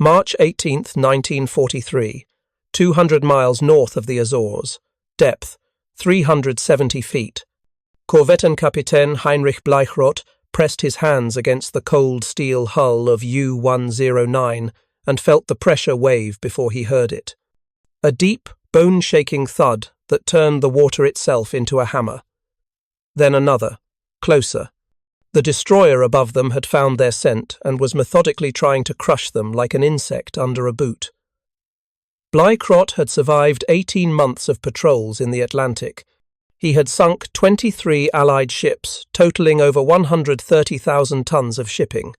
March 18th, 1943, 200 miles north of the Azores. Depth, 370 feet. Korvettenkapitän Heinrich Bleichrodt pressed his hands against the cold steel hull of U-109 and felt the pressure wave before he heard it. A deep, bone-shaking thud that turned the water itself into a hammer. Then another, closer. The destroyer above them had found their scent and was methodically trying to crush them like an insect under a boot. Bleichrodt had survived 18 months of patrols in the Atlantic. He had sunk 23 Allied ships, totaling over 130,000 tons of shipping.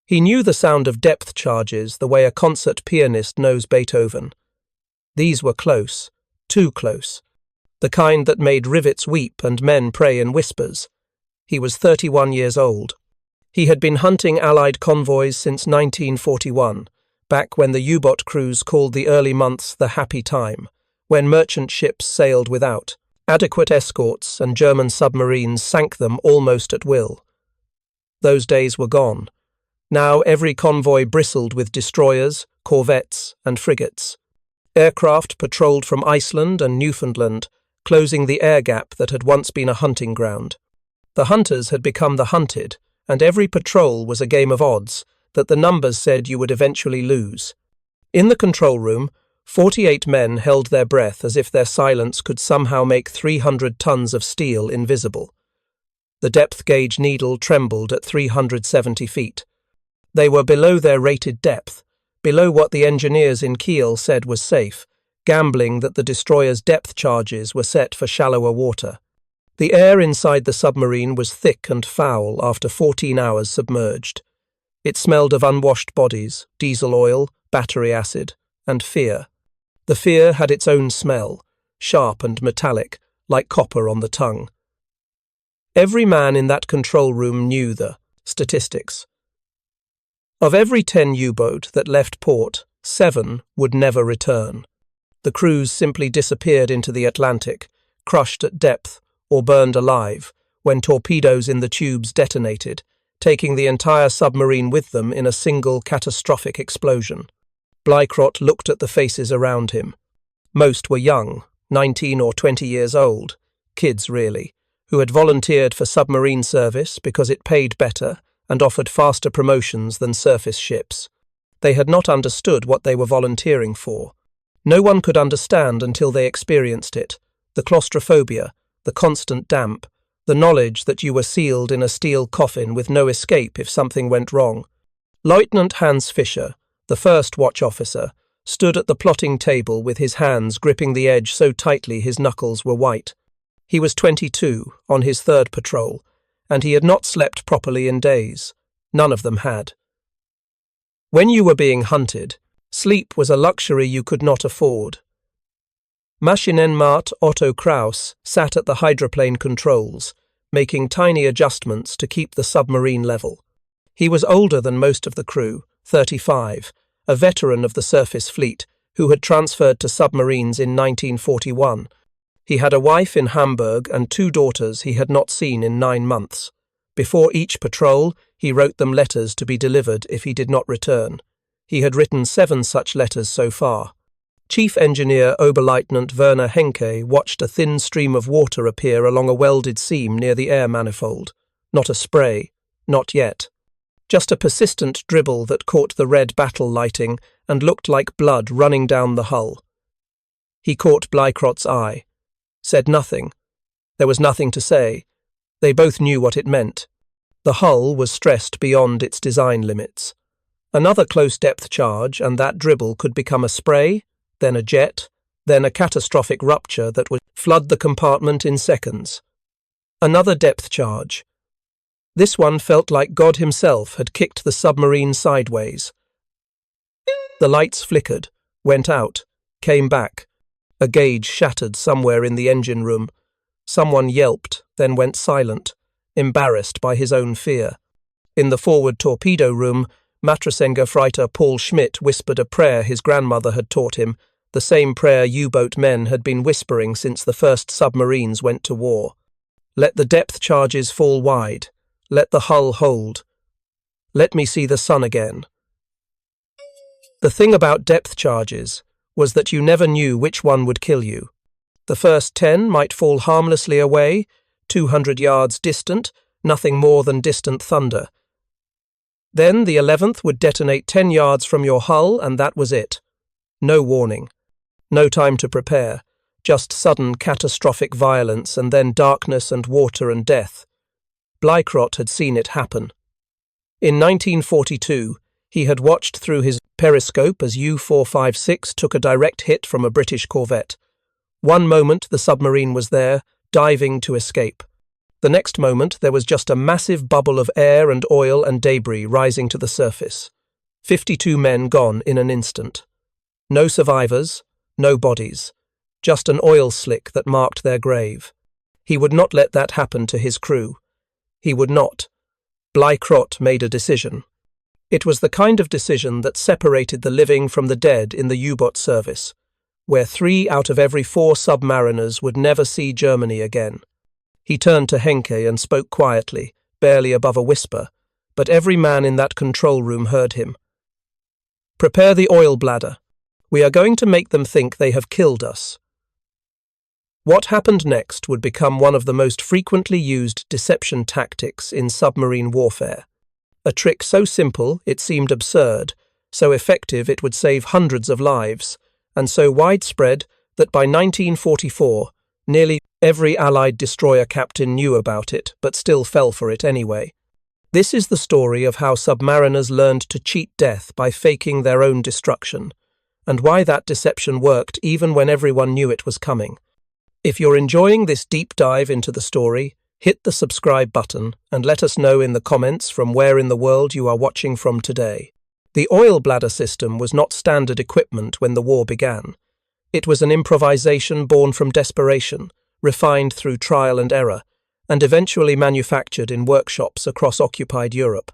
He knew the sound of depth charges the way a concert pianist knows Beethoven. These were close, too close. The kind that made rivets weep and men pray in whispers. He was 31 years old. He had been hunting Allied convoys since 1941, back when the U-boat crews called the early months the happy time, when merchant ships sailed without adequate escorts and German submarines sank them almost at will. Those days were gone. Now every convoy bristled with destroyers, corvettes, and frigates. Aircraft patrolled from Iceland and Newfoundland, closing the air gap that had once been a hunting ground. The hunters had become the hunted, and every patrol was a game of odds that the numbers said you would eventually lose. In the control room, 48 men held their breath as if their silence could somehow make 300 tons of steel invisible. The depth gauge needle trembled at 370 feet. They were below their rated depth, below what the engineers in Kiel said was safe, gambling that the destroyer's depth charges were set for shallower water. The air inside the submarine was thick and foul after 14 hours submerged. It smelled of unwashed bodies, diesel oil, battery acid, and fear. The fear had its own smell, sharp and metallic, like copper on the tongue. Every man in that control room knew the statistics. Of every 10 U-boat that left port, 7 would never return. The crews simply disappeared into the Atlantic, crushed at depth, or burned alive, when torpedoes in the tubes detonated, taking the entire submarine with them in a single catastrophic explosion. Bleichrodt looked at the faces around him. Most were young, 19 or 20 years old, kids really, who had volunteered for submarine service because it paid better and offered faster promotions than surface ships. They had not understood what they were volunteering for. No one could understand until they experienced it, the claustrophobia, the constant damp, the knowledge that you were sealed in a steel coffin with no escape if something went wrong. Lieutenant Hans Fischer, the first watch officer, stood at the plotting table with his hands gripping the edge so tightly his knuckles were white. He was 22, on his third patrol, and he had not slept properly in days. None of them had. When you were being hunted, sleep was a luxury you could not afford. Maschinenrat Otto Kraus sat at the hydroplane controls, making tiny adjustments to keep the submarine level. He was older than most of the crew, 35, a veteran of the surface fleet who had transferred to submarines in 1941. He had a wife in Hamburg and 2 daughters he had not seen in 9 months. Before each patrol, he wrote them letters to be delivered if he did not return. He had written 7 such letters so far. Chief Engineer Oberleutnant Werner Henke watched a thin stream of water appear along a welded seam near the air manifold. Not a spray, not yet. Just a persistent dribble that caught the red battle lighting and looked like blood running down the hull. He caught Bleichrodt's eye. Said nothing. There was nothing to say. They both knew what it meant. The hull was stressed beyond its design limits. Another close depth charge and that dribble could become a spray, then a jet, then a catastrophic rupture that would flood the compartment in seconds. Another depth charge. This one felt like God himself had kicked the submarine sideways. The lights flickered, went out, came back. A gauge shattered somewhere in the engine room. Someone yelped, then went silent, embarrassed by his own fear. In the forward torpedo room, Matrosengerfreiter Paul Schmidt whispered a prayer his grandmother had taught him, the same prayer U-boat men had been whispering since the first submarines went to war. Let the depth charges fall wide. Let the hull hold. Let me see the sun again. The thing about depth charges was that you never knew which one would kill you. The first 10 might fall harmlessly away, 200 yards distant, nothing more than distant thunder. Then the 11th would detonate 10 yards from your hull, and that was it. No warning. No time to prepare. Just sudden catastrophic violence, and then darkness and water and death. Bleichrodt had seen it happen. In 1942, he had watched through his periscope as U-456 took a direct hit from a British corvette. One moment the submarine was there, diving to escape. The next moment there was just a massive bubble of air and oil and debris rising to the surface. 52 men gone in an instant. No survivors, no bodies. Just an oil slick that marked their grave. He would not let that happen to his crew. He would not. Bleichrodt made a decision. It was the kind of decision that separated the living from the dead in the U-boat service, where 3 out of every 4 submariners would never see Germany again. He turned to Henke and spoke quietly, barely above a whisper, but every man in that control room heard him. "Prepare the oil bladder. We are going to make them think they have killed us." What happened next would become one of the most frequently used deception tactics in submarine warfare. A trick so simple it seemed absurd, so effective it would save hundreds of lives, and so widespread that by 1944, nearly every Allied destroyer captain knew about it, but still fell for it anyway. This is the story of how submariners learned to cheat death by faking their own destruction, and why that deception worked even when everyone knew it was coming. If you're enjoying this deep dive into the story, hit the subscribe button and let us know in the comments from where in the world you are watching from today. The oil bladder system was not standard equipment when the war began. It was an improvisation born from desperation, refined through trial and error, and eventually manufactured in workshops across occupied Europe.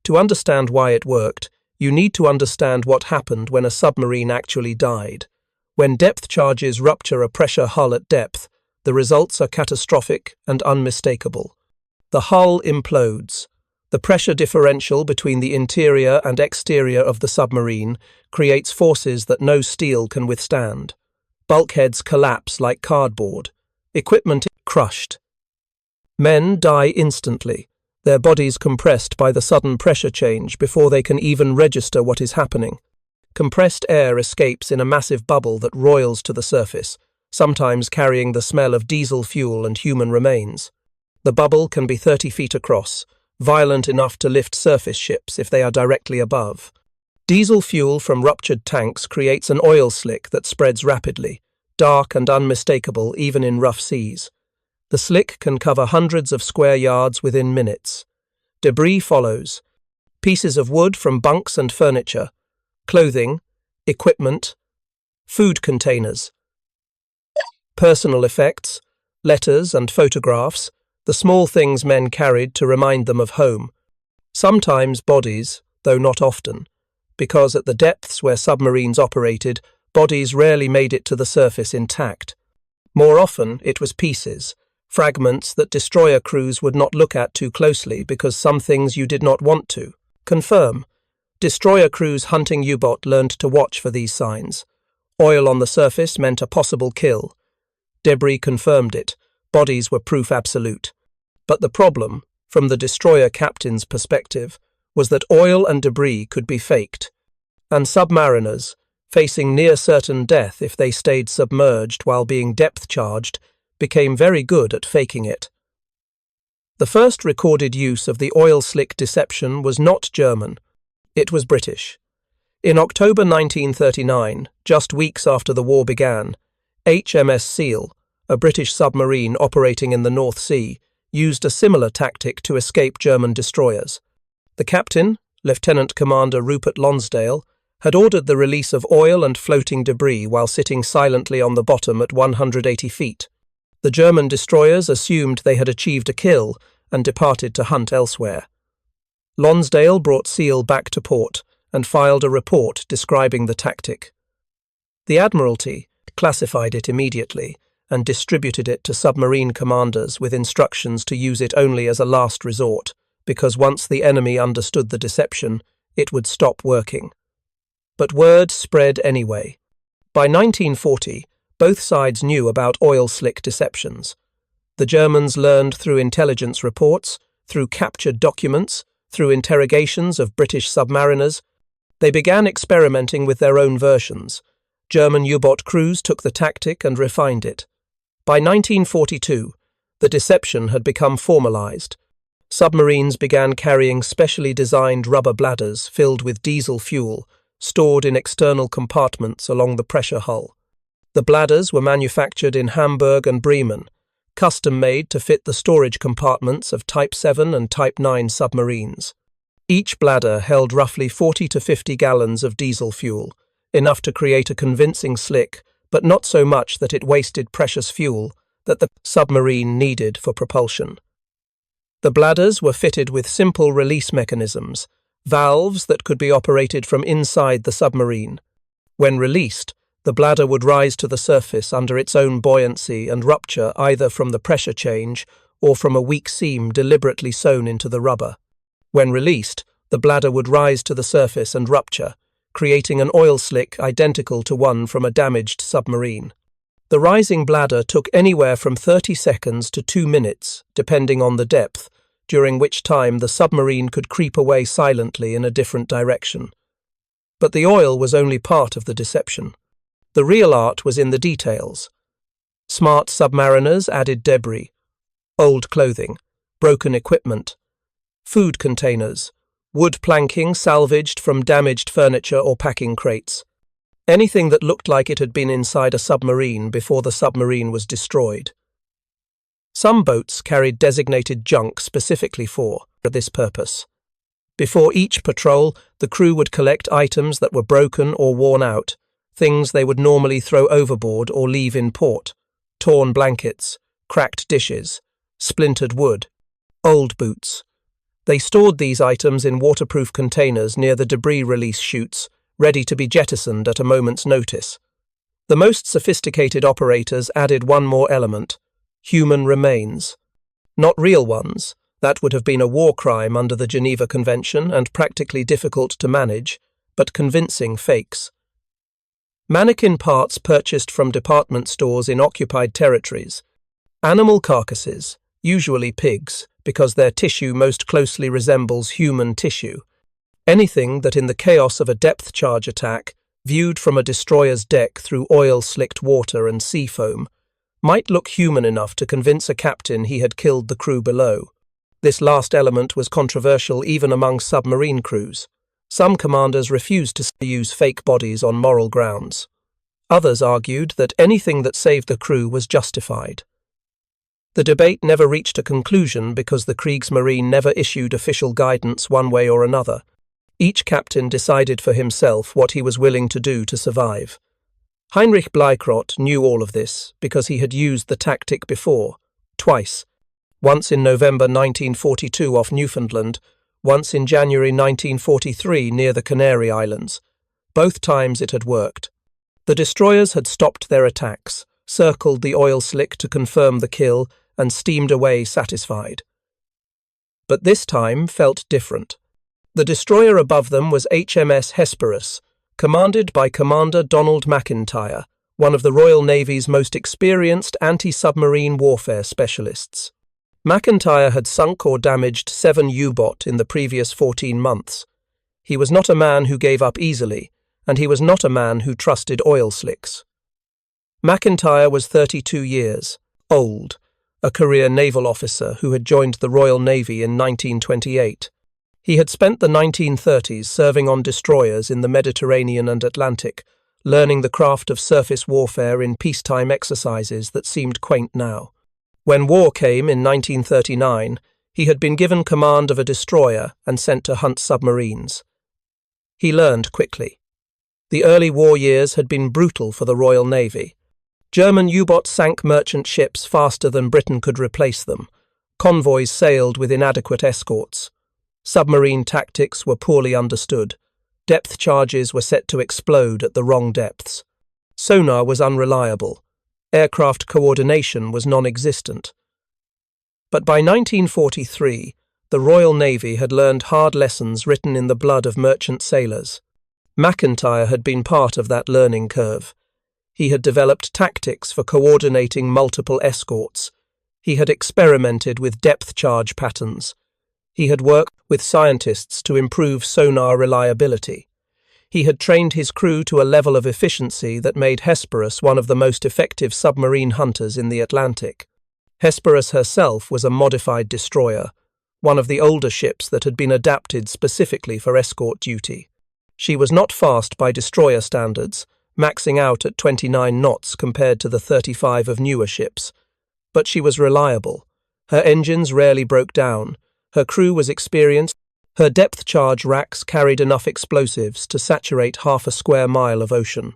To understand why it worked, you need to understand what happened when a submarine actually died. When depth charges rupture a pressure hull at depth, the results are catastrophic and unmistakable. The hull implodes. The pressure differential between the interior and exterior of the submarine creates forces that no steel can withstand. Bulkheads collapse like cardboard. Equipment crushed. Men die instantly, their bodies compressed by the sudden pressure change before they can even register what is happening. Compressed air escapes in a massive bubble that roils to the surface, sometimes carrying the smell of diesel fuel and human remains. The bubble can be 30 feet across, violent enough to lift surface ships if they are directly above. Diesel fuel from ruptured tanks creates an oil slick that spreads rapidly, dark and unmistakable even in rough seas. The slick can cover hundreds of square yards within minutes. Debris follows. Pieces of wood from bunks and furniture, clothing, equipment, food containers, personal effects, letters and photographs, the small things men carried to remind them of home. Sometimes bodies, though not often, because at the depths where submarines operated, bodies rarely made it to the surface intact. More often it was pieces, fragments that destroyer crews would not look at too closely because some things you did not want to confirm. Destroyer crews hunting U-boat learned to watch for these signs. Oil on the surface meant a possible kill. Debris confirmed it. Bodies were proof absolute. But the problem, from the destroyer captain's perspective, was that oil and debris could be faked. And submariners, facing near certain death if they stayed submerged while being depth charged, became very good at faking it. The first recorded use of the oil slick deception was not German. It was British. In October 1939, just weeks after the war began, HMS Seal, a British submarine operating in the North Sea, used a similar tactic to escape German destroyers. The captain, Lieutenant Commander Rupert Lonsdale, had ordered the release of oil and floating debris while sitting silently on the bottom at 180 feet. The German destroyers assumed they had achieved a kill and departed to hunt elsewhere. Lonsdale brought Seal back to port and filed a report describing the tactic. The Admiralty classified it immediately and distributed it to submarine commanders with instructions to use it only as a last resort, because once the enemy understood the deception, it would stop working. but word spread anyway. By 1940, both sides knew about oil slick deceptions. The Germans learned through intelligence reports, through captured documents, through interrogations of British submariners. They began experimenting with their own versions. German U-boat crews took the tactic and refined it. By 1942, the deception had become formalized. Submarines began carrying specially designed rubber bladders filled with diesel fuel, stored in external compartments along the pressure hull. The bladders were manufactured in Hamburg and Bremen, custom-made to fit the storage compartments of Type 7 and Type 9 submarines. Each bladder held roughly 40 to 50 gallons of diesel fuel, enough to create a convincing slick, but not so much that it wasted precious fuel that the submarine needed for propulsion. The bladders were fitted with simple release mechanisms, valves that could be operated from inside the submarine. When released, the bladder would rise to the surface under its own buoyancy and rupture either from the pressure change or from a weak seam deliberately sewn into the rubber. When released, the bladder would rise to the surface and rupture, creating an oil slick identical to one from a damaged submarine. The rising bladder took anywhere from 30 seconds to 2 minutes, depending on the depth, during which time the submarine could creep away silently in a different direction. But the oil was only part of the deception. The real art was in the details. Smart submariners added debris, old clothing, broken equipment, food containers, wood planking salvaged from damaged furniture or packing crates. Anything that looked like it had been inside a submarine before the submarine was destroyed. Some boats carried designated junk specifically for this purpose. Before each patrol, the crew would collect items that were broken or worn out, things they would normally throw overboard or leave in port: torn blankets, cracked dishes, splintered wood, old boots. They stored these items in waterproof containers near the debris release chutes, ready to be jettisoned at a moment's notice. The most sophisticated operators added one more element: human remains. Not real ones, that would have been a war crime under the Geneva Convention and practically difficult to manage, but convincing fakes. Mannequin parts purchased from department stores in occupied territories. Animal carcasses, usually pigs, because their tissue most closely resembles human tissue. Anything that in the chaos of a depth charge attack, viewed from a destroyer's deck through oil-slicked water and sea foam, might look human enough to convince a captain he had killed the crew below. This last element was controversial even among submarine crews. Some commanders refused to use fake bodies on moral grounds. Others argued that anything that saved the crew was justified. The debate never reached a conclusion because the Kriegsmarine never issued official guidance one way or another. Each captain decided for himself what he was willing to do to survive. Heinrich Bleichrodt knew all of this because he had used the tactic before, twice, once in November 1942 off Newfoundland, once in January 1943 near the Canary Islands. Both times it had worked. The destroyers had stopped their attacks, circled the oil slick to confirm the kill, and steamed away satisfied. But this time felt different. The destroyer above them was HMS Hesperus, commanded by Commander Donald McIntyre, one of the Royal Navy's most experienced anti-submarine warfare specialists. McIntyre had sunk or damaged 7 U-boat in the previous 14 months. He was not a man who gave up easily, and he was not a man who trusted oil slicks. McIntyre was 32 years, old, a career naval officer who had joined the Royal Navy in 1928. He had spent the 1930s serving on destroyers in the Mediterranean and Atlantic, learning the craft of surface warfare in peacetime exercises that seemed quaint now. When war came in 1939, he had been given command of a destroyer and sent to hunt submarines. He learned quickly. The early war years had been brutal for the Royal Navy. German U-boats sank merchant ships faster than Britain could replace them. Convoys sailed with inadequate escorts. Submarine tactics were poorly understood. Depth charges were set to explode at the wrong depths. Sonar was unreliable. Aircraft coordination was non-existent. But by 1943, the Royal Navy had learned hard lessons written in the blood of merchant sailors. McIntyre had been part of that learning curve. He had developed tactics for coordinating multiple escorts. He had experimented with depth charge patterns. He had worked with scientists to improve sonar reliability. He had trained his crew to a level of efficiency that made Hesperus one of the most effective submarine hunters in the Atlantic. Hesperus herself was a modified destroyer, one of the older ships that had been adapted specifically for escort duty. She was not fast by destroyer standards, maxing out at 29 knots compared to the 35 of newer ships. But she was reliable. Her engines rarely broke down. Her crew was experienced. Her depth charge racks carried enough explosives to saturate half a square mile of ocean.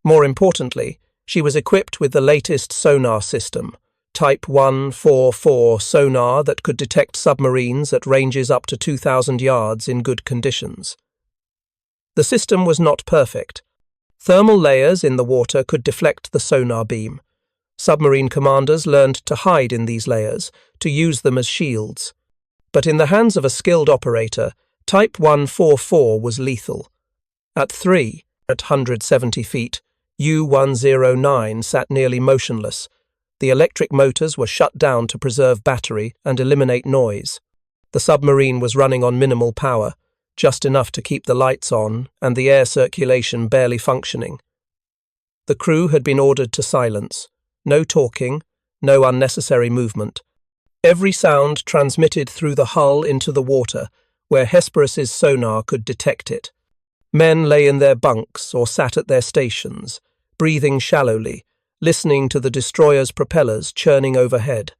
More importantly, she was equipped with the latest sonar system, Type 144 sonar that could detect submarines at ranges up to 2,000 yards in good conditions. The system was not perfect. Thermal layers in the water could deflect the sonar beam. Submarine commanders learned to hide in these layers, to use them as shields. But in the hands of a skilled operator, Type 144 was lethal. At 370 feet, U-109 sat nearly motionless. The electric motors were shut down to preserve battery and eliminate noise. The submarine was running on minimal power, just enough to keep the lights on and the air circulation barely functioning. The crew had been ordered to silence. No talking, no unnecessary movement. Every sound transmitted through the hull into the water, where Hesperus's sonar could detect it. Men lay in their bunks or sat at their stations, breathing shallowly, listening to the destroyer's propellers churning overhead.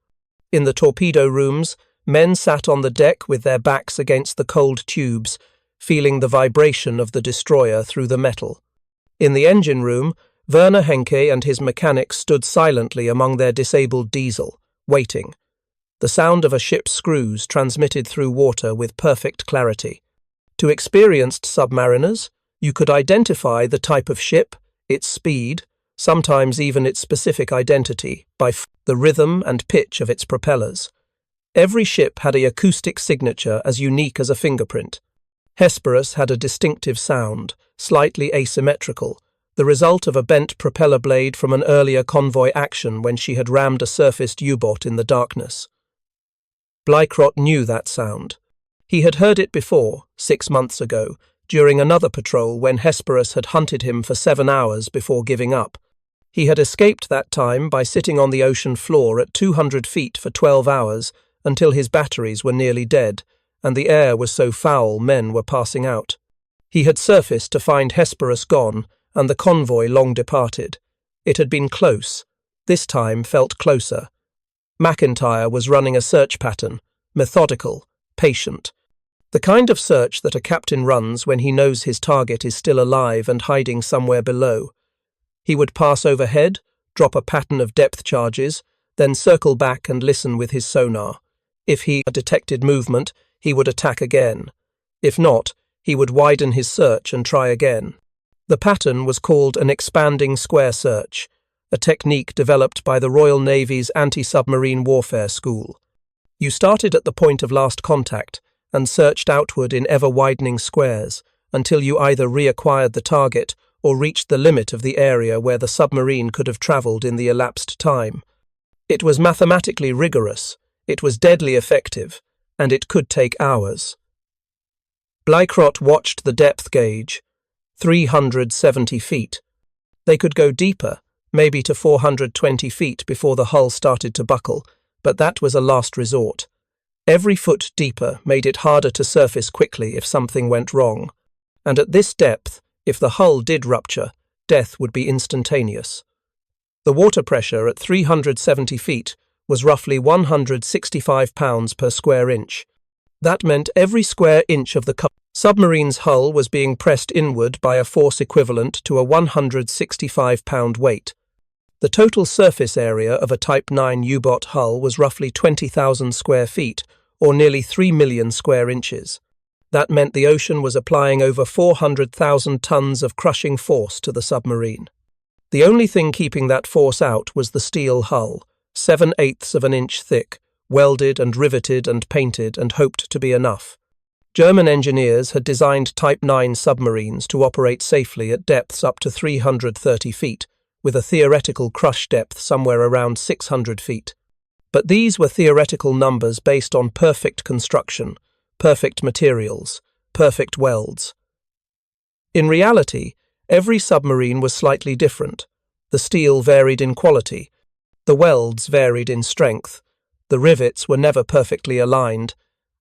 In the torpedo rooms, men sat on the deck with their backs against the cold tubes, feeling the vibration of the destroyer through the metal. In the engine room, Werner Henke and his mechanics stood silently among their disabled diesel, waiting. The sound of a ship's screws transmitted through water with perfect clarity. To experienced submariners, you could identify the type of ship, its speed, sometimes even its specific identity, by the rhythm and pitch of its propellers. Every ship had an acoustic signature as unique as a fingerprint. Hesperus had a distinctive sound, slightly asymmetrical, the result of a bent propeller blade from an earlier convoy action when she had rammed a surfaced U-boat in the darkness. Bleichrodt knew that sound. He had heard it before, 6 months ago, during another patrol when Hesperus had hunted him for 7 hours before giving up. He had escaped that time by sitting on the ocean floor at 200 feet for 12 hours until his batteries were nearly dead, and the air was so foul men were passing out. He had surfaced to find Hesperus gone, and the convoy long departed. It had been close. This time felt closer. McIntyre was running a search pattern, methodical, patient. The kind of search that a captain runs when he knows his target is still alive and hiding somewhere below. He would pass overhead, drop a pattern of depth charges, then circle back and listen with his sonar. If he detected movement, he would attack again. If not, he would widen his search and try again. The pattern was called an expanding square search, a technique developed by the Royal Navy's anti-submarine warfare school. You started at the point of last contact and searched outward in ever-widening squares until you either reacquired the target or reached the limit of the area where the submarine could have travelled in the elapsed time. It was mathematically rigorous, it was deadly effective, and it could take hours. Bleichrodt watched the depth gauge, 370 feet. They could go deeper, maybe to 420 feet before the hull started to buckle, but that was a last resort. Every foot deeper made it harder to surface quickly if something went wrong. And at this depth, if the hull did rupture, death would be instantaneous. The water pressure at 370 feet was roughly 165 pounds per square inch. That meant every square inch of the submarine's hull was being pressed inward by a force equivalent to a 165-pound weight. The total surface area of a Type 9 U-boat hull was roughly 20,000 square feet, or nearly 3 million square inches. That meant the ocean was applying over 400,000 tons of crushing force to the submarine. The only thing keeping that force out was the steel hull, 7/8 of an inch thick, welded and riveted and painted and hoped to be enough. German engineers had designed Type 9 submarines to operate safely at depths up to 330 feet, with a theoretical crush depth somewhere around 600 feet. But these were theoretical numbers based on perfect construction, perfect materials, perfect welds. In reality, every submarine was slightly different. The steel varied in quality, the welds varied in strength, the rivets were never perfectly aligned,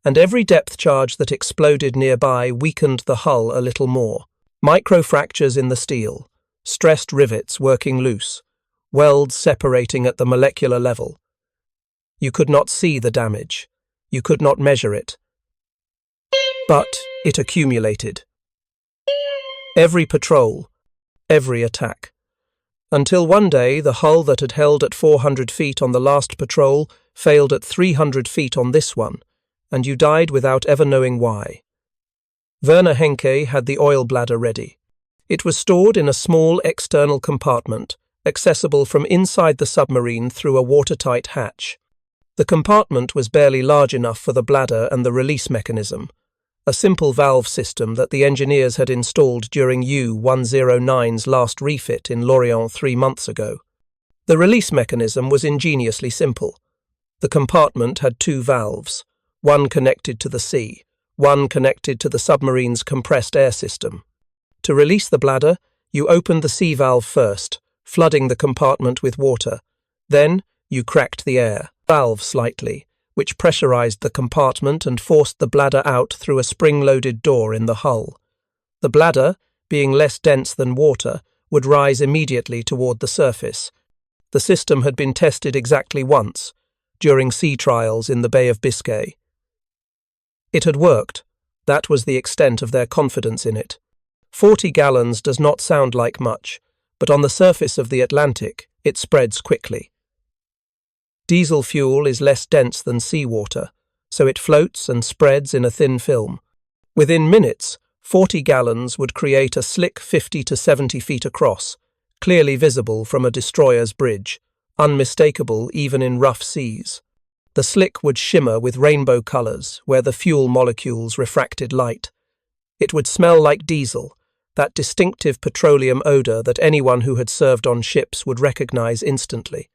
and every depth charge that exploded nearby weakened the hull a little more. Microfractures in the steel, stressed rivets working loose, welds separating at the molecular level. You could not see the damage. You could not measure it. But it accumulated. Every patrol, every attack. Until one day, the hull that had held at 400 feet on the last patrol failed at 300 feet on this one, and you died without ever knowing why. Werner Henke had the oil bladder ready. It was stored in a small external compartment, accessible from inside the submarine through a watertight hatch. The compartment was barely large enough for the bladder and the release mechanism, a simple valve system that the engineers had installed during U-109's last refit in Lorient 3 months ago. The release mechanism was ingeniously simple. The compartment had 2 valves, one connected to the sea, one connected to the submarine's compressed air system. To release the bladder, you opened the sea valve first, flooding the compartment with water. Then, you cracked the air valve slightly, which pressurized the compartment and forced the bladder out through a spring-loaded door in the hull. The bladder, being less dense than water, would rise immediately toward the surface. The system had been tested exactly once, during sea trials in the Bay of Biscay. It had worked. That was the extent of their confidence in it. 40 gallons does not sound like much, but on the surface of the Atlantic, it spreads quickly. Diesel fuel is less dense than seawater, so it floats and spreads in a thin film. Within minutes, 40 gallons would create a slick 50 to 70 feet across, clearly visible from a destroyer's bridge, unmistakable even in rough seas. The slick would shimmer with rainbow colors where the fuel molecules refracted light. It would smell like diesel, that distinctive petroleum odor that anyone who had served on ships would recognize instantly.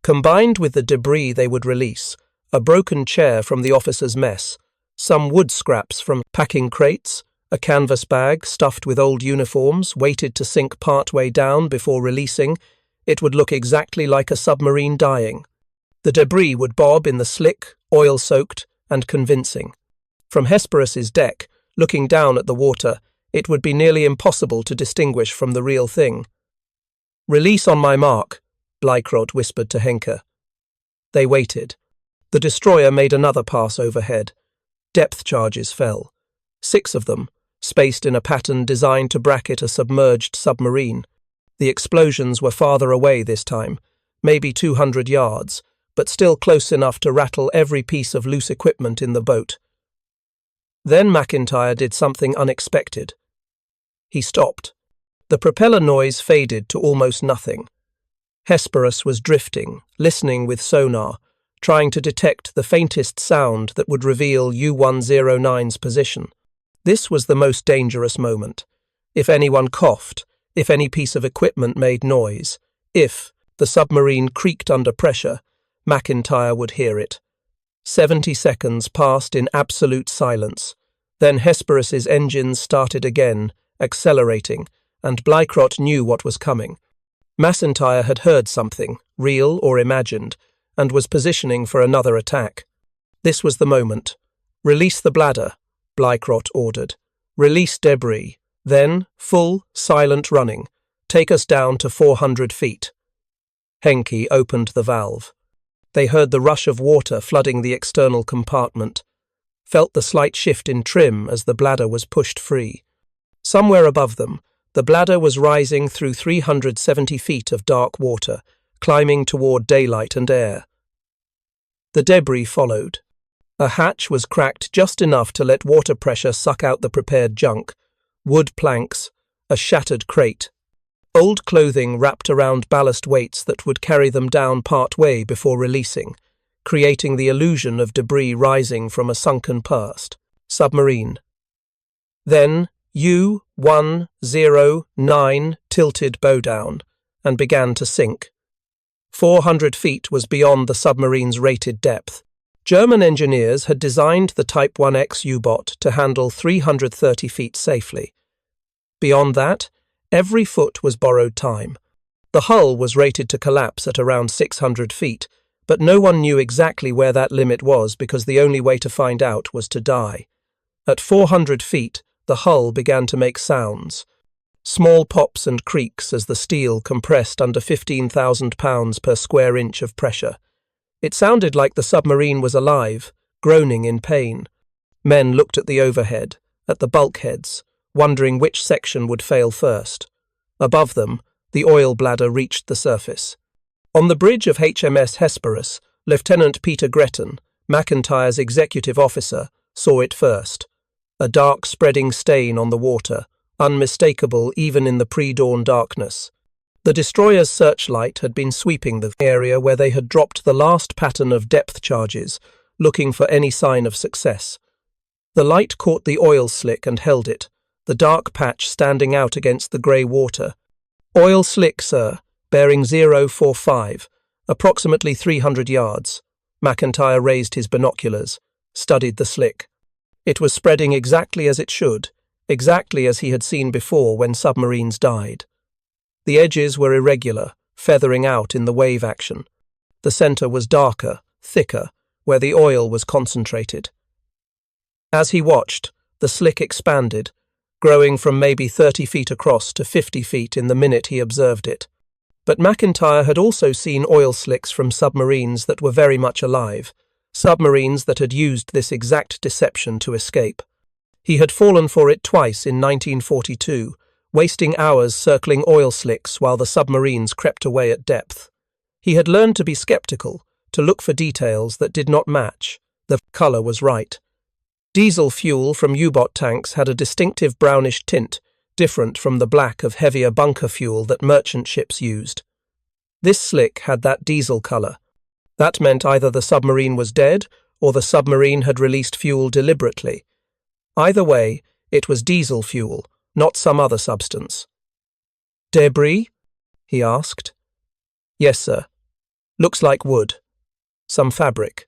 Combined with the debris they would release, a broken chair from the officers' mess, some wood scraps from packing crates, a canvas bag stuffed with old uniforms waited to sink partway down before releasing, it would look exactly like a submarine dying. The debris would bob in the slick, oil-soaked, and convincing. From Hesperus's deck, looking down at the water, it would be nearly impossible to distinguish from the real thing. "Release on my mark," Bleichrodt whispered to Henke. They waited. The destroyer made another pass overhead. Depth charges fell. 6 of them, spaced in a pattern designed to bracket a submerged submarine. The explosions were farther away this time, maybe 200 yards, but still close enough to rattle every piece of loose equipment in the boat. Then McIntyre did something unexpected. He stopped. The propeller noise faded to almost nothing. Hesperus was drifting, listening with sonar, trying to detect the faintest sound that would reveal U-109's position. This was the most dangerous moment. If anyone coughed, if any piece of equipment made noise, if the submarine creaked under pressure, McIntyre would hear it. 70 seconds passed in absolute silence. Then Hesperus's engines started again, accelerating, and Bleichrodt knew what was coming. McIntyre had heard something, real or imagined, and was positioning for another attack. This was the moment. "Release the bladder," Bleichrodt ordered. "Release debris. Then, full, silent running. Take us down to 400 feet. Henke opened the valve. They heard the rush of water flooding the external compartment, felt the slight shift in trim as the bladder was pushed free. Somewhere above them, the bladder was rising through 370 feet of dark water, climbing toward daylight and air. The debris followed. A hatch was cracked just enough to let water pressure suck out the prepared junk, wood planks, a shattered crate. Old clothing wrapped around ballast weights that would carry them down part way before releasing, creating the illusion of debris rising from a sunken past. Submarine. Then U-109 tilted bow down and began to sink. 400 feet was beyond the submarine's rated depth. German engineers had designed the Type 1X U-boat to handle 330 feet safely. Beyond that, every foot was borrowed time. The hull was rated to collapse at around 600 feet, but no one knew exactly where that limit was because the only way to find out was to die. At 400 feet, the hull began to make sounds. Small pops and creaks as the steel compressed under 15,000 pounds per square inch of pressure. It sounded like the submarine was alive, groaning in pain. Men looked at the overhead, at the bulkheads, wondering which section would fail first. Above them, the oil bladder reached the surface. On the bridge of HMS Hesperus, Lieutenant Peter Gretton, McIntyre's executive officer, saw it first. A dark spreading stain on the water, unmistakable even in the pre-dawn darkness. The destroyer's searchlight had been sweeping the area where they had dropped the last pattern of depth charges, looking for any sign of success. The light caught the oil slick and held it, the dark patch standing out against the grey water. Oil slick, sir, bearing 045, approximately 300 yards. McIntyre raised his binoculars, studied the slick. It was spreading exactly as it should, exactly as he had seen before when submarines died. The edges were irregular, feathering out in the wave action. The centre was darker, thicker, where the oil was concentrated. As he watched, the slick expanded, growing from maybe 30 feet across to 50 feet in the minute he observed it. But McIntyre had also seen oil slicks from submarines that were very much alive, submarines that had used this exact deception to escape. He had fallen for it twice in 1942, wasting hours circling oil slicks while the submarines crept away at depth. He had learned to be skeptical, to look for details that did not match. The colour was right. Diesel fuel from U-boat tanks had a distinctive brownish tint, different from the black of heavier bunker fuel that merchant ships used. This slick had that diesel colour. That meant either the submarine was dead or the submarine had released fuel deliberately. Either way, it was diesel fuel, not some other substance. "Debris?" he asked. "Yes, sir. Looks like wood. Some fabric."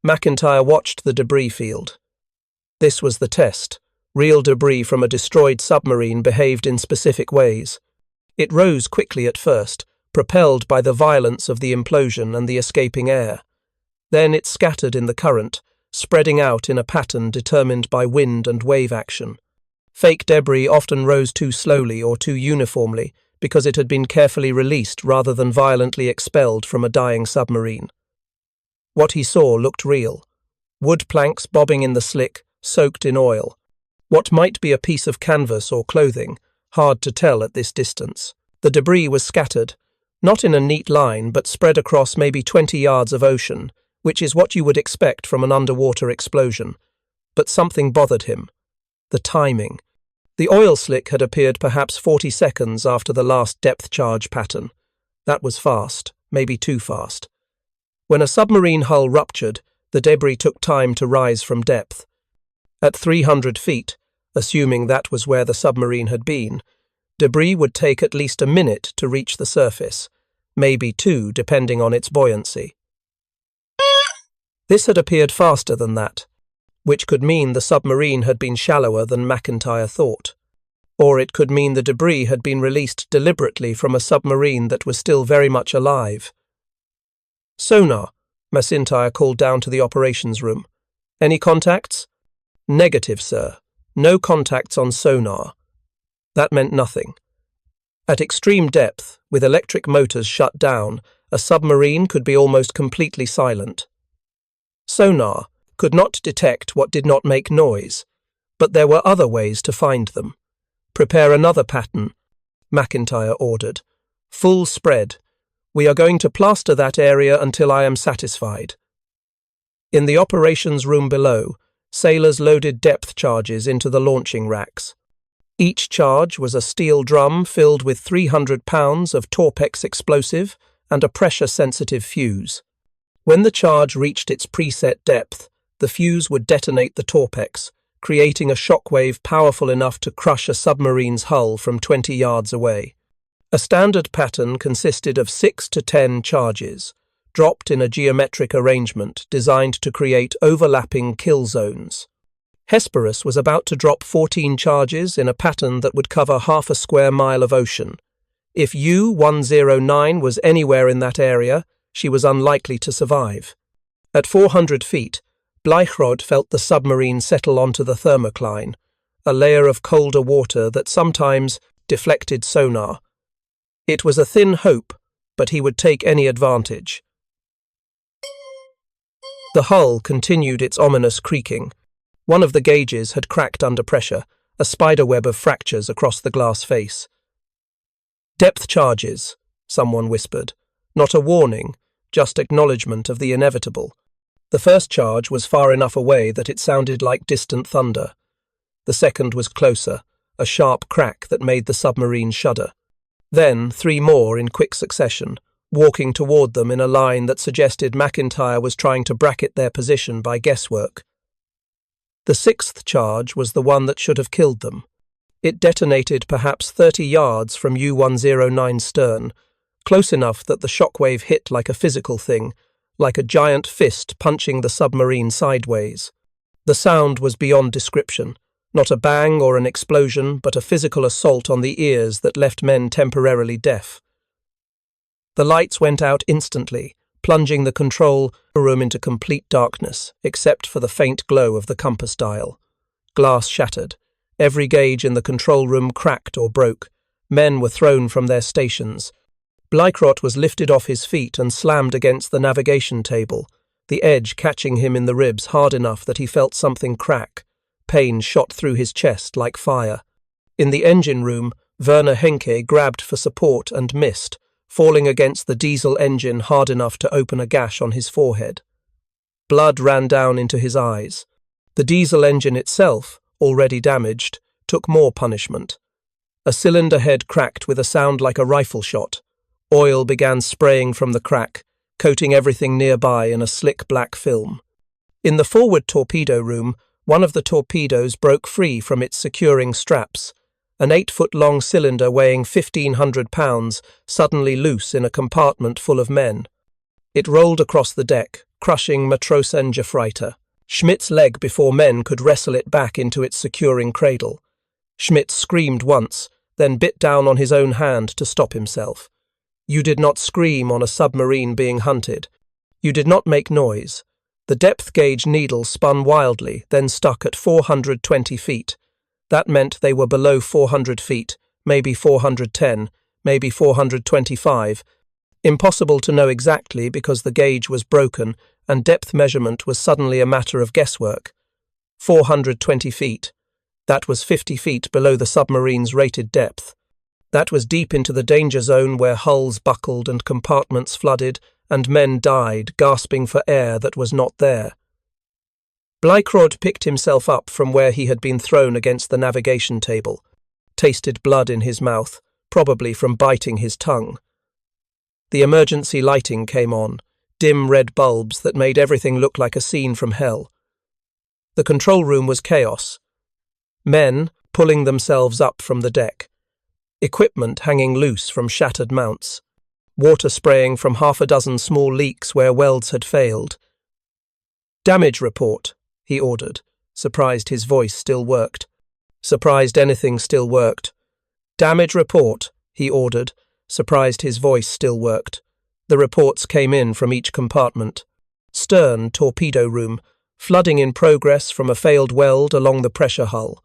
McIntyre watched the debris field. This was the test. Real debris from a destroyed submarine behaved in specific ways. It rose quickly at first, propelled by the violence of the implosion and the escaping air. Then it scattered in the current, spreading out in a pattern determined by wind and wave action. Fake debris often rose too slowly or too uniformly because it had been carefully released rather than violently expelled from a dying submarine. What he saw looked real. Wood planks bobbing in the slick, soaked in oil. What might be a piece of canvas or clothing, hard to tell at this distance. The debris was scattered, not in a neat line but spread across maybe 20 yards of ocean, which is what you would expect from an underwater explosion. But something bothered him. The timing. The oil slick had appeared perhaps 40 seconds after the last depth charge pattern. That was fast, maybe too fast. When a submarine hull ruptured, the debris took time to rise from depth. At 300 feet, assuming that was where the submarine had been, debris would take at least a minute to reach the surface, maybe two depending on its buoyancy. This had appeared faster than that, which could mean the submarine had been shallower than McIntyre thought. Or it could mean the debris had been released deliberately from a submarine that was still very much alive. "Sonar," McIntyre called down to the operations room. "Any contacts?" "Negative, sir. No contacts on sonar." That meant nothing. At extreme depth, with electric motors shut down, a submarine could be almost completely silent. Sonar could not detect what did not make noise, but there were other ways to find them. "Prepare another pattern," McIntyre ordered. "Full spread. We are going to plaster that area until I am satisfied." In the operations room below, sailors loaded depth charges into the launching racks. Each charge was a steel drum filled with 300 pounds of Torpex explosive and a pressure-sensitive fuse. When the charge reached its preset depth, the fuse would detonate the Torpex, creating a shockwave powerful enough to crush a submarine's hull from 20 yards away. A standard pattern consisted of 6 to 10 charges, dropped in a geometric arrangement designed to create overlapping kill zones. Hesperus was about to drop 14 charges in a pattern that would cover half a square mile of ocean. If U-109 was anywhere in that area, she was unlikely to survive. At 400 feet, Bleichrodt felt the submarine settle onto the thermocline, a layer of colder water that sometimes deflected sonar. It was a thin hope, but he would take any advantage. The hull continued its ominous creaking. One of the gauges had cracked under pressure, a spiderweb of fractures across the glass face. "Depth charges," someone whispered. Not a warning, just acknowledgement of the inevitable. The first charge was far enough away that it sounded like distant thunder. The second was closer, a sharp crack that made the submarine shudder. Then 3 more in quick succession, walking toward them in a line that suggested McIntyre was trying to bracket their position by guesswork. The 6th charge was the one that should have killed them. It detonated perhaps 30 yards from U-109's stern, close enough that the shockwave hit like a physical thing, like a giant fist punching the submarine sideways. The sound was beyond description, not a bang or an explosion, but a physical assault on the ears that left men temporarily deaf. The lights went out instantly, plunging the control room into complete darkness, except for the faint glow of the compass dial. Glass shattered. Every gauge in the control room cracked or broke. Men were thrown from their stations. Bleichrodt was lifted off his feet and slammed against the navigation table, the edge catching him in the ribs hard enough that he felt something crack. Pain shot through his chest like fire. In the engine room, Werner Henke grabbed for support and missed, falling against the diesel engine hard enough to open a gash on his forehead. Blood ran down into his eyes. The diesel engine itself, already damaged, took more punishment. A cylinder head cracked with a sound like a rifle shot. Oil began spraying from the crack, coating everything nearby in a slick black film. In the forward torpedo room, one of the torpedoes broke free from its securing straps, an 8-foot-long cylinder weighing 1,500 pounds, suddenly loose in a compartment full of men. It rolled across the deck, crushing Matrosenjefreiter. Schmidt's leg before men could wrestle it back into its securing cradle. Schmidt screamed once, then bit down on his own hand to stop himself. You did not scream on a submarine being hunted. You did not make noise. The depth gauge needle spun wildly, then stuck at 420 feet. That meant they were below 400 feet, maybe 410, maybe 425. Impossible to know exactly because the gauge was broken and depth measurement was suddenly a matter of guesswork. 420 feet. That was 50 feet below the submarine's rated depth. That was deep into the danger zone where hulls buckled and compartments flooded and men died, gasping for air that was not there. Bleichrodt picked himself up from where he had been thrown against the navigation table, tasted blood in his mouth, probably from biting his tongue. The emergency lighting came on, dim red bulbs that made everything look like a scene from hell. The control room was chaos. Men pulling themselves up from the deck. Equipment hanging loose from shattered mounts. Water spraying from half a dozen small leaks where welds had failed. "Damage report," he ordered, surprised his voice still worked. Surprised anything still worked. "Damage report," he ordered, surprised his voice still worked. The reports came in from each compartment. Stern torpedo room, flooding in progress from a failed weld along the pressure hull.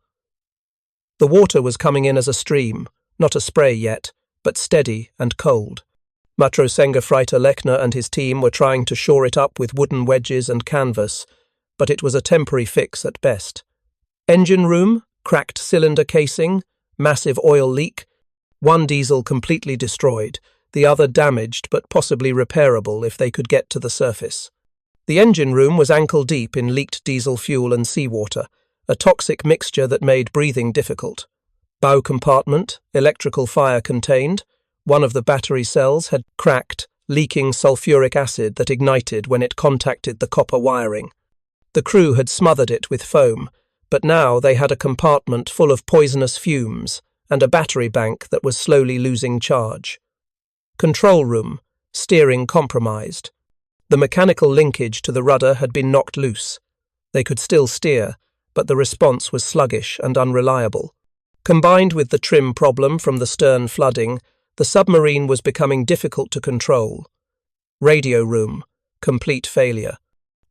The water was coming in as a stream, not a spray yet, but steady and cold. Matrosenjefreiter Lechner and his team were trying to shore it up with wooden wedges and canvas, but it was a temporary fix at best. Engine room, cracked cylinder casing, massive oil leak, one diesel completely destroyed, the other damaged but possibly repairable if they could get to the surface. The engine room was ankle-deep in leaked diesel fuel and seawater, a toxic mixture that made breathing difficult. Bow compartment, electrical fire contained. One of the battery cells had cracked, leaking sulfuric acid that ignited when it contacted the copper wiring. The crew had smothered it with foam, but now they had a compartment full of poisonous fumes and a battery bank that was slowly losing charge. Control room, steering compromised. The mechanical linkage to the rudder had been knocked loose. They could still steer, but the response was sluggish and unreliable. Combined with the trim problem from the stern flooding, the submarine was becoming difficult to control. Radio room, complete failure.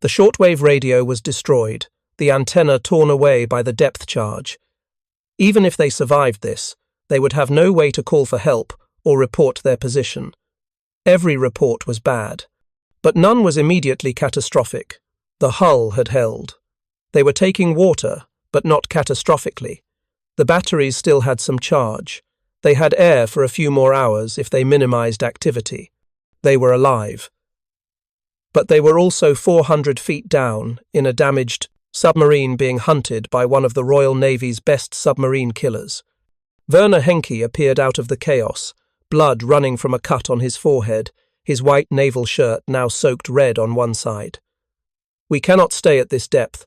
The shortwave radio was destroyed, the antenna torn away by the depth charge. Even if they survived this, they would have no way to call for help or report their position. Every report was bad, but none was immediately catastrophic. The hull had held. They were taking water, but not catastrophically. The batteries still had some charge. They had air for a few more hours if they minimized activity. They were alive. But they were also 400 feet down in a damaged submarine being hunted by one of the Royal Navy's best submarine killers. Werner Henke appeared out of the chaos, blood running from a cut on his forehead, his white naval shirt now soaked red on one side. "We cannot stay at this depth,"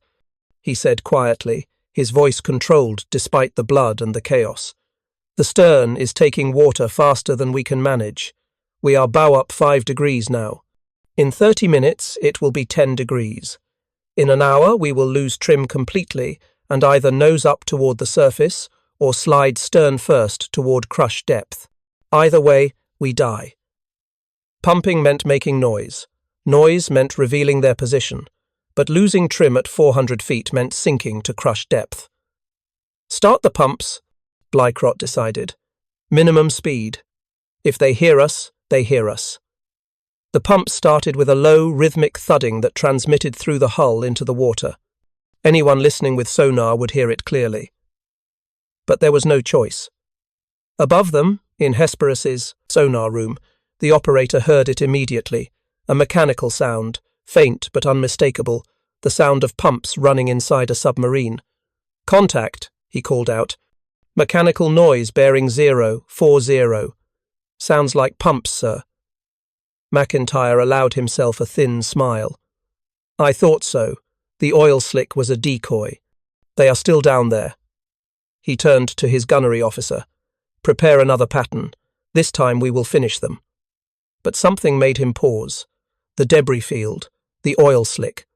he said quietly, his voice controlled despite the blood and the chaos. "The stern is taking water faster than we can manage. We are bow up 5 degrees now. In 30 minutes it will be 10 degrees. In an hour we will lose trim completely and either nose up toward the surface or slide stern first toward crush depth. Either way, we die." Pumping meant making noise. Noise meant revealing their position, but losing trim at 400 feet meant sinking to crush depth. "Start the pumps," Bleichrodt decided. "Minimum speed. If they hear us, they hear us." The pumps started with a low, rhythmic thudding that transmitted through the hull into the water. Anyone listening with sonar would hear it clearly. But there was no choice. Above them, in Hesperus's sonar room, the operator heard it immediately, a mechanical sound, faint but unmistakable, the sound of pumps running inside a submarine. "Contact," he called out. "Mechanical noise bearing 040. Sounds like pumps, sir." McIntyre allowed himself a thin smile. "I thought so. The oil slick was a decoy. They are still down there." He turned to his gunnery officer. "Prepare another pattern. This time we will finish them." But something made him pause. The debris field, the oil slick,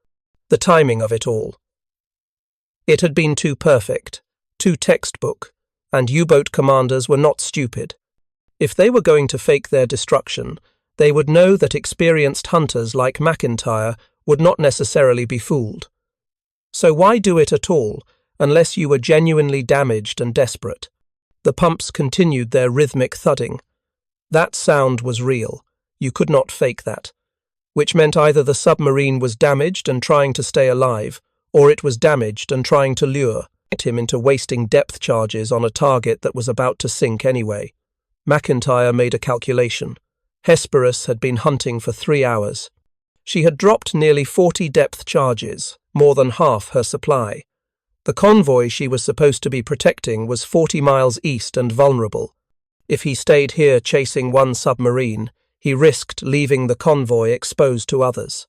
the timing of it all. It had been too perfect, too textbook, and U-boat commanders were not stupid. If they were going to fake their destruction, they would know that experienced hunters like McIntyre would not necessarily be fooled. So why do it at all, unless you were genuinely damaged and desperate? The pumps continued their rhythmic thudding. That sound was real. You could not fake that. Which meant either the submarine was damaged and trying to stay alive, or it was damaged and trying to lure him into wasting depth charges on a target that was about to sink anyway. McIntyre made a calculation. Hesperus had been hunting for 3 hours. She had dropped nearly 40 depth charges, more than half her supply. The convoy she was supposed to be protecting was 40 miles east and vulnerable. If he stayed here chasing one submarine, he risked leaving the convoy exposed to others.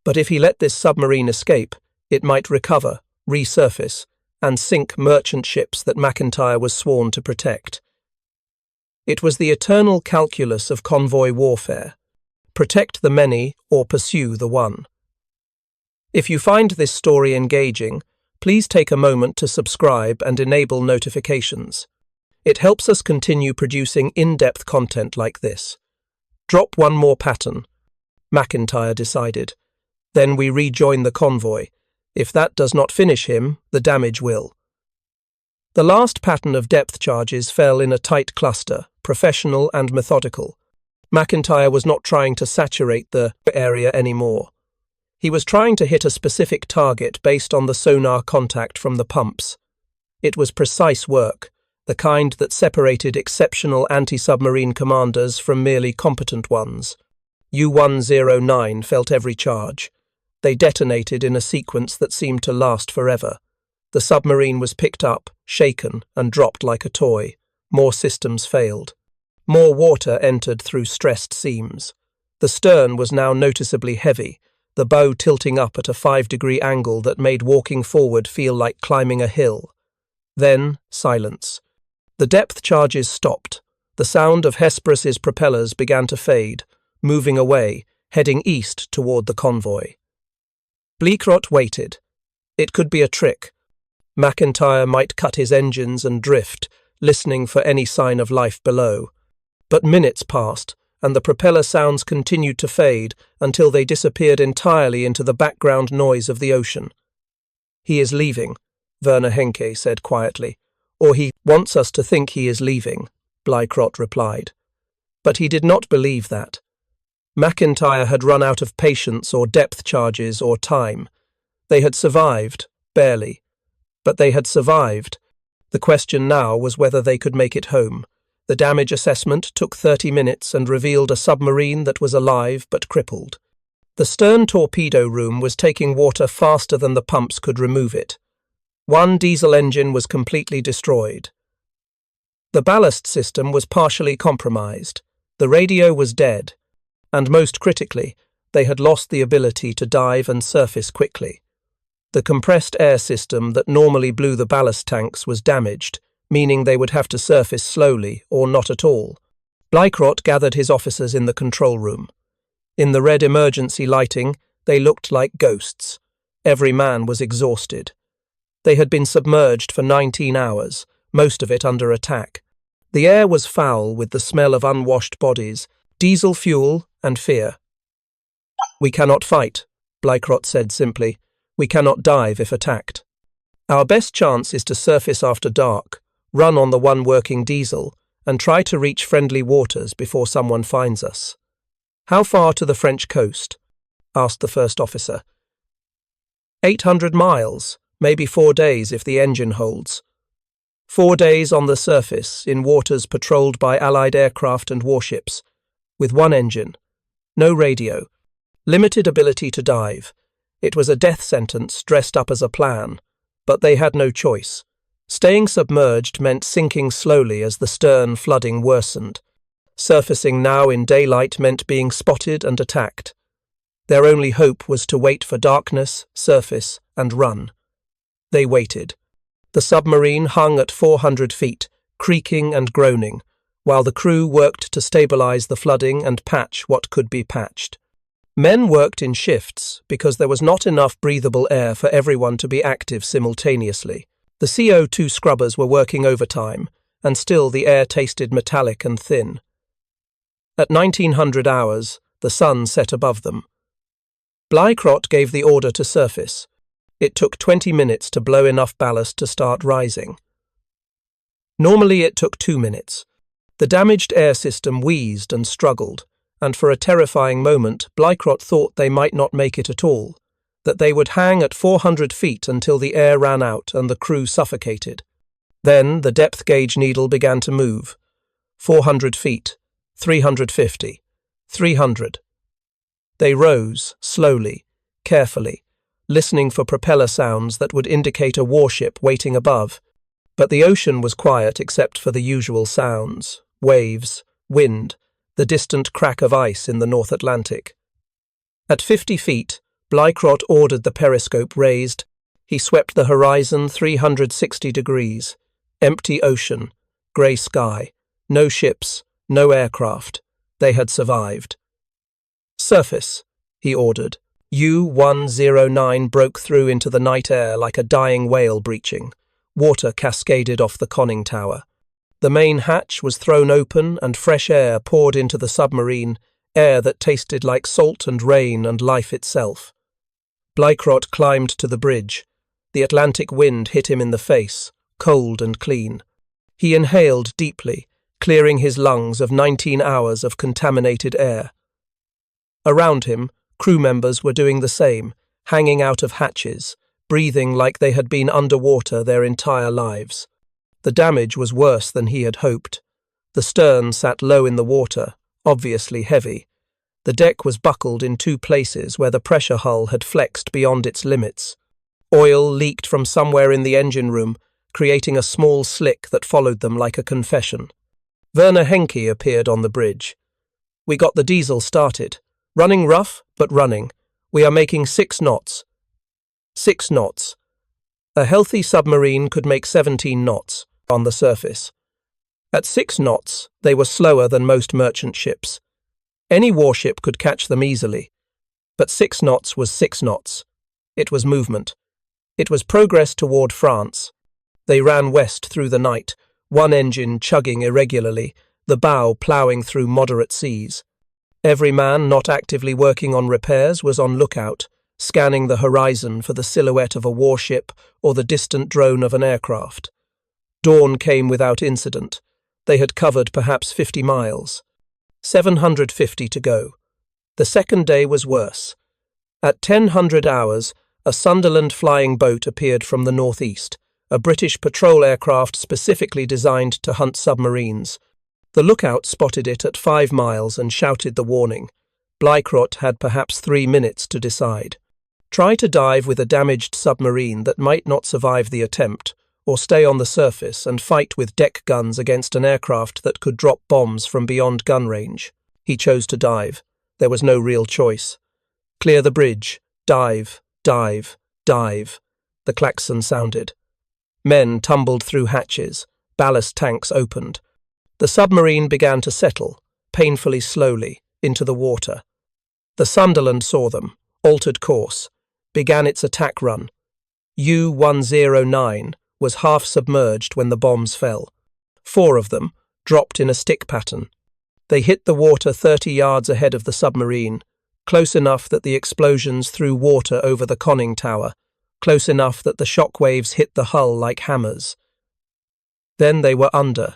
But if he let this submarine escape, it might recover, resurface, and sink merchant ships that McIntyre was sworn to protect. It was the eternal calculus of convoy warfare. Protect the many or pursue the one. If you find this story engaging, please take a moment to subscribe and enable notifications. It helps us continue producing in-depth content like this. "Drop one more pattern," McIntyre decided. "Then we rejoin the convoy. If that does not finish him, the damage will." The last pattern of depth charges fell in a tight cluster, professional and methodical. McIntyre was not trying to saturate the area anymore. He was trying to hit a specific target based on the sonar contact from the pumps. It was precise work, the kind that separated exceptional anti-submarine commanders from merely competent ones. U-109 felt every charge. They detonated in a sequence that seemed to last forever. The submarine was picked up, shaken, and dropped like a toy. More systems failed. More water entered through stressed seams. The stern was now noticeably heavy, the bow tilting up at a 5-degree angle that made walking forward feel like climbing a hill. Then, silence. The depth charges stopped. The sound of Hesperus's propellers began to fade, moving away, heading east toward the convoy. Bleichrodt waited. It could be a trick. McIntyre might cut his engines and drift, listening for any sign of life below. But minutes passed, and the propeller sounds continued to fade until they disappeared entirely into the background noise of the ocean. "He is leaving," Werner Henke said quietly. "Or he wants us to think he is leaving," Bleichrodt replied. But he did not believe that. McIntyre had run out of patience or depth charges or time. They had survived, barely. But they had survived. The question now was whether they could make it home. The damage assessment took 30 minutes and revealed a submarine that was alive but crippled. The stern torpedo room was taking water faster than the pumps could remove it. One diesel engine was completely destroyed. The ballast system was partially compromised. The radio was dead. And most critically, they had lost the ability to dive and surface quickly. The compressed air system that normally blew the ballast tanks was damaged, meaning they would have to surface slowly or not at all. Bleichrodt gathered his officers in the control room. In the red emergency lighting, they looked like ghosts. Every man was exhausted. They had been submerged for 19 hours, most of it under attack. The air was foul with the smell of unwashed bodies, diesel fuel, and fear. "We cannot fight," Bleichrodt said simply. "We cannot dive if attacked. Our best chance is to surface after dark, run on the one working diesel, and try to reach friendly waters before someone finds us." "How far to the French coast?" asked the first officer. 800 miles, maybe 4 days if the engine holds. 4 days on the surface, in waters patrolled by Allied aircraft and warships, with one engine. No radio. Limited ability to dive. It was a death sentence dressed up as a plan, but they had no choice. Staying submerged meant sinking slowly as the stern flooding worsened. Surfacing now in daylight meant being spotted and attacked. Their only hope was to wait for darkness, surface, and run. They waited. The submarine hung at 400 feet, creaking and groaning, while the crew worked to stabilize the flooding and patch what could be patched. Men worked in shifts because there was not enough breathable air for everyone to be active simultaneously. The CO2 scrubbers were working overtime, and still the air tasted metallic and thin. At 1900 hours, the sun set above them. Bleichrodt gave the order to surface. It took 20 minutes to blow enough ballast to start rising. Normally it took 2 minutes. The damaged air system wheezed and struggled, and for a terrifying moment Bleichrodt thought they might not make it at all, that they would hang at 400 feet until the air ran out and the crew suffocated. Then the depth gauge needle began to move. 400 feet, 350, 300. They rose, slowly, carefully, listening for propeller sounds that would indicate a warship waiting above. But the ocean was quiet except for the usual sounds, waves, wind, the distant crack of ice in the North Atlantic. At 50 feet, Bleichrodt ordered the periscope raised. He swept the horizon 360 degrees. Empty ocean, grey sky, no ships, no aircraft. They had survived. "Surface," he ordered. U-109 broke through into the night air like a dying whale breaching. Water cascaded off the conning tower. The main hatch was thrown open and fresh air poured into the submarine, air that tasted like salt and rain and life itself. Bleichrodt climbed to the bridge. The Atlantic wind hit him in the face, cold and clean. He inhaled deeply, clearing his lungs of 19 hours of contaminated air. Around him, crew members were doing the same, hanging out of hatches, breathing like they had been underwater their entire lives. The damage was worse than he had hoped. The stern sat low in the water, obviously heavy. The deck was buckled in 2 places where the pressure hull had flexed beyond its limits. Oil leaked from somewhere in the engine room, creating a small slick that followed them like a confession. Werner Henke appeared on the bridge. "We got the diesel started. Running rough, but running. We are making 6 knots. 6 knots. A healthy submarine could make 17 knots on the surface. At 6 knots, they were slower than most merchant ships. Any warship could catch them easily. But 6 knots was 6 knots. It was movement. It was progress toward France. They ran west through the night, one engine chugging irregularly, the bow ploughing through moderate seas. Every man not actively working on repairs was on lookout, scanning the horizon for the silhouette of a warship or the distant drone of an aircraft. Dawn came without incident. They had covered perhaps 50 miles. 750 to go. The second day was worse. At 1000 hours, a Sunderland flying boat appeared from the northeast, a British patrol aircraft specifically designed to hunt submarines. The lookout spotted it at 5 miles and shouted the warning. Bleichrodt had perhaps 3 minutes to decide. Try to dive with a damaged submarine that might not survive the attempt, or stay on the surface and fight with deck guns against an aircraft that could drop bombs from beyond gun range. He chose to dive. There was no real choice. Clear the bridge. Dive, dive, dive. The klaxon sounded. Men tumbled through hatches. Ballast tanks opened. The submarine began to settle, painfully slowly, into the water. The Sunderland saw them, altered course, began its attack run. U-109 was half submerged when the bombs fell. 4 of them dropped in a stick pattern. They hit the water 30 yards ahead of the submarine, close enough that the explosions threw water over the conning tower, close enough that the shock waves hit the hull like hammers. Then they were under.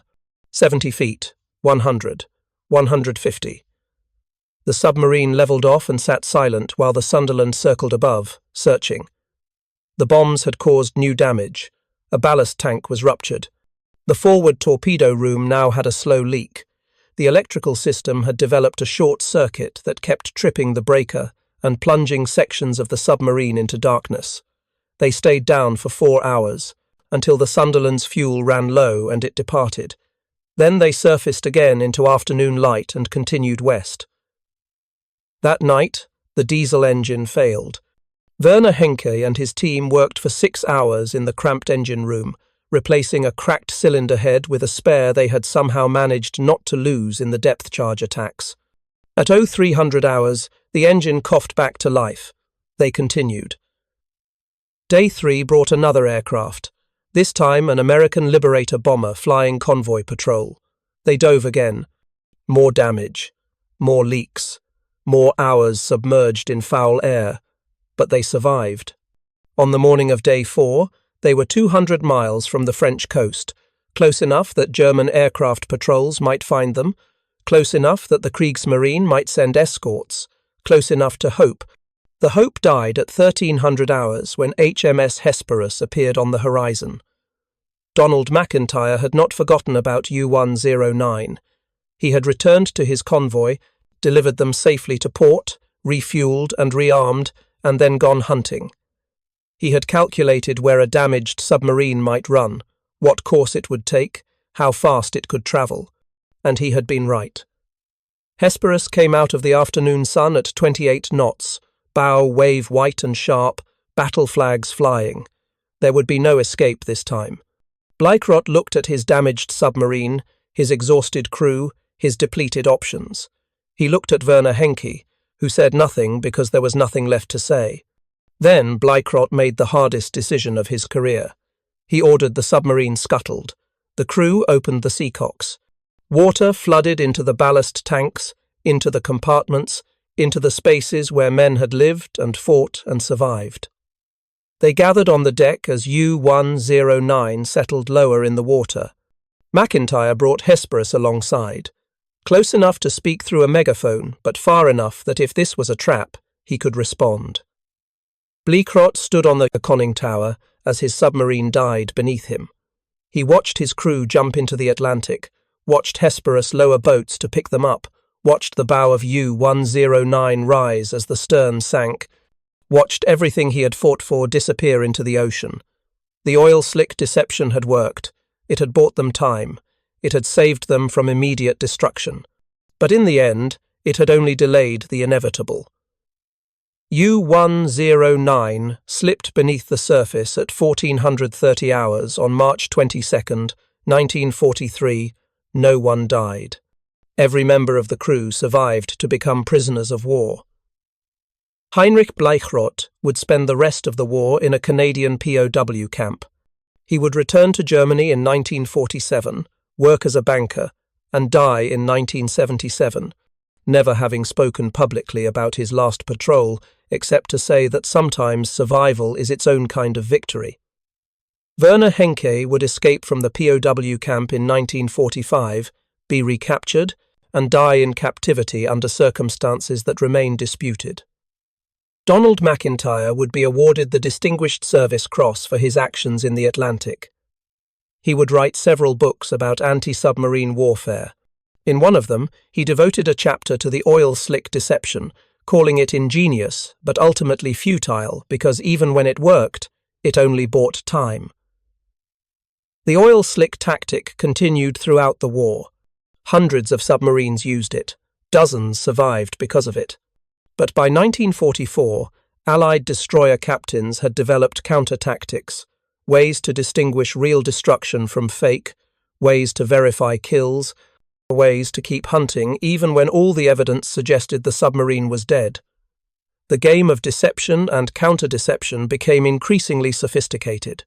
70 feet, 100, 150. The submarine levelled off and sat silent while the Sunderland circled above, searching. The bombs had caused new damage. A ballast tank was ruptured. The forward torpedo room now had a slow leak. The electrical system had developed a short circuit that kept tripping the breaker and plunging sections of the submarine into darkness. They stayed down for 4 hours, until the Sunderland's fuel ran low and it departed. Then they surfaced again into afternoon light and continued west. That night, the diesel engine failed. Werner Henke and his team worked for 6 hours in the cramped engine room, replacing a cracked cylinder head with a spare they had somehow managed not to lose in the depth charge attacks. At 0300 hours, the engine coughed back to life. They continued. Day 3 brought another aircraft. This time an American Liberator bomber flying convoy patrol. They dove again. More damage. More leaks. More hours submerged in foul air. But they survived. On the morning of day 4, they were 200 miles from the French coast, close enough that German aircraft patrols might find them, close enough that the Kriegsmarine might send escorts, close enough to hope. The hope died at 1300 hours when HMS Hesperus appeared on the horizon. Donald McIntyre had not forgotten about U-109. He had returned to his convoy, delivered them safely to port, refueled and rearmed, and then gone hunting. He had calculated where a damaged submarine might run, what course it would take, how fast it could travel, and he had been right. Hesperus came out of the afternoon sun at 28 knots, bow wave white and sharp, battle flags flying. There would be no escape this time. Bleichrodt looked at his damaged submarine, his exhausted crew, his depleted options. He looked at Werner Henke, who said nothing because there was nothing left to say. Then Bleichrodt made the hardest decision of his career. He ordered the submarine scuttled. The crew opened the seacocks. Water flooded into the ballast tanks, into the compartments, into the spaces where men had lived and fought and survived. They gathered on the deck as U-109 settled lower in the water. McIntyre brought Hesperus alongside, close enough to speak through a megaphone, but far enough that if this was a trap, he could respond. Bleichrodt stood on the conning tower as his submarine died beneath him. He watched his crew jump into the Atlantic, watched Hesperus lower boats to pick them up, watched the bow of U-109 rise as the stern sank, watched everything he had fought for disappear into the ocean. The oil-slick deception had worked. It had bought them time. It had saved them from immediate destruction. But in the end, it had only delayed the inevitable. U-109 slipped beneath the surface at 1430 hours on March 22nd, 1943. No one died. Every member of the crew survived to become prisoners of war. Heinrich Bleichrodt would spend the rest of the war in a Canadian POW camp. He would return to Germany in 1947, work as a banker, and die in 1977, never having spoken publicly about his last patrol except to say that sometimes survival is its own kind of victory. Werner Henke would escape from the POW camp in 1945, be recaptured, and die in captivity under circumstances that remain disputed. Donald McIntyre would be awarded the Distinguished Service Cross for his actions in the Atlantic. He would write several books about anti-submarine warfare. In one of them, he devoted a chapter to the oil slick deception, calling it ingenious but ultimately futile because even when it worked, it only bought time. The oil slick tactic continued throughout the war. Hundreds of submarines used it. Dozens survived because of it. But by 1944, Allied destroyer captains had developed counter-tactics, ways to distinguish real destruction from fake, ways to verify kills, ways to keep hunting even when all the evidence suggested the submarine was dead. The game of deception and counter-deception became increasingly sophisticated.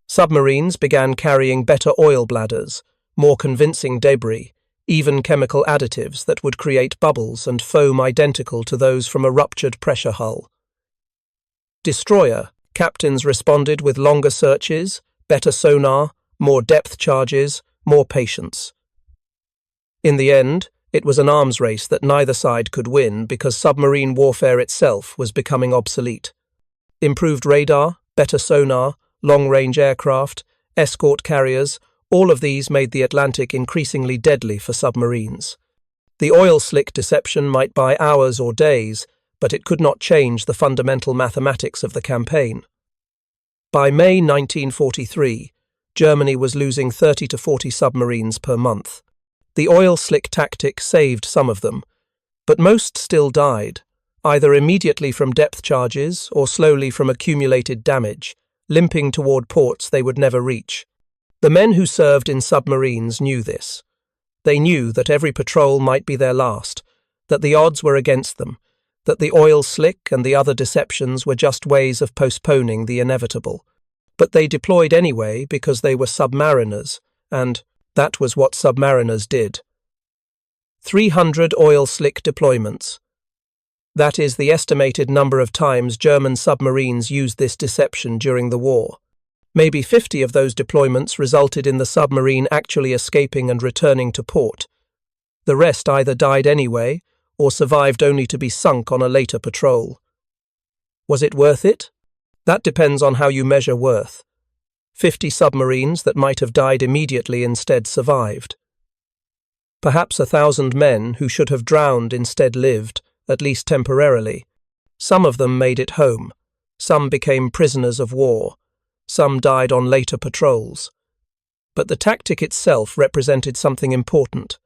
Submarines began carrying better oil bladders, more convincing debris, even chemical additives that would create bubbles and foam identical to those from a ruptured pressure hull. Destroyer captains responded with longer searches, better sonar, more depth charges, more patience. In the end, it was an arms race that neither side could win because submarine warfare itself was becoming obsolete. Improved radar, better sonar, long-range aircraft, escort carriers, all of these made the Atlantic increasingly deadly for submarines. The oil slick deception might buy hours or days, but it could not change the fundamental mathematics of the campaign. By May 1943, Germany was losing 30 to 40 submarines per month. The oil slick tactic saved some of them, but most still died, either immediately from depth charges or slowly from accumulated damage, limping toward ports they would never reach. The men who served in submarines knew this. They knew that every patrol might be their last, that the odds were against them, that the oil slick and the other deceptions were just ways of postponing the inevitable. But they deployed anyway because they were submariners, and that was what submariners did. 300 oil slick deployments. That is the estimated number of times German submarines used this deception during the war. Maybe 50 of those deployments resulted in the submarine actually escaping and returning to port. The rest either died anyway or survived only to be sunk on a later patrol. Was it worth it? That depends on how you measure worth. 50 submarines that might have died immediately instead survived. Perhaps 1,000 men who should have drowned instead lived, at least temporarily. Some of them made it home. Some became prisoners of war. Some died on later patrols. But the tactic itself represented something important.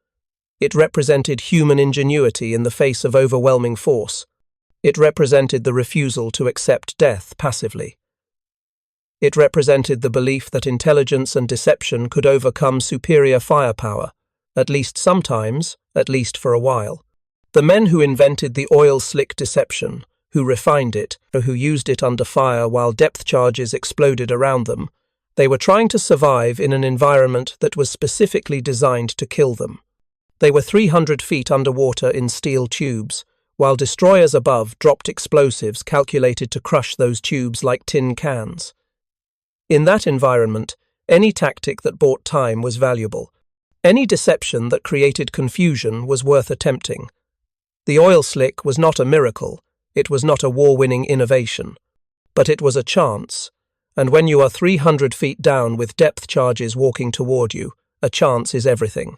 It represented human ingenuity in the face of overwhelming force. It represented the refusal to accept death passively. It represented the belief that intelligence and deception could overcome superior firepower, at least sometimes, at least for a while. The men who invented the oil slick deception, who refined it, or who used it under fire while depth charges exploded around them, they were trying to survive in an environment that was specifically designed to kill them. They were 300 feet underwater in steel tubes, while destroyers above dropped explosives calculated to crush those tubes like tin cans. In that environment, any tactic that bought time was valuable. Any deception that created confusion was worth attempting. The oil slick was not a miracle. It was not a war-winning innovation, but it was a chance, and when you are 300 feet down with depth charges walking toward you, a chance is everything.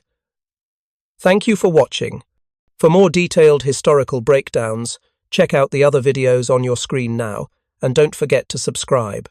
Thank you for watching. For more detailed historical breakdowns, check out the other videos on your screen now, and don't forget to subscribe.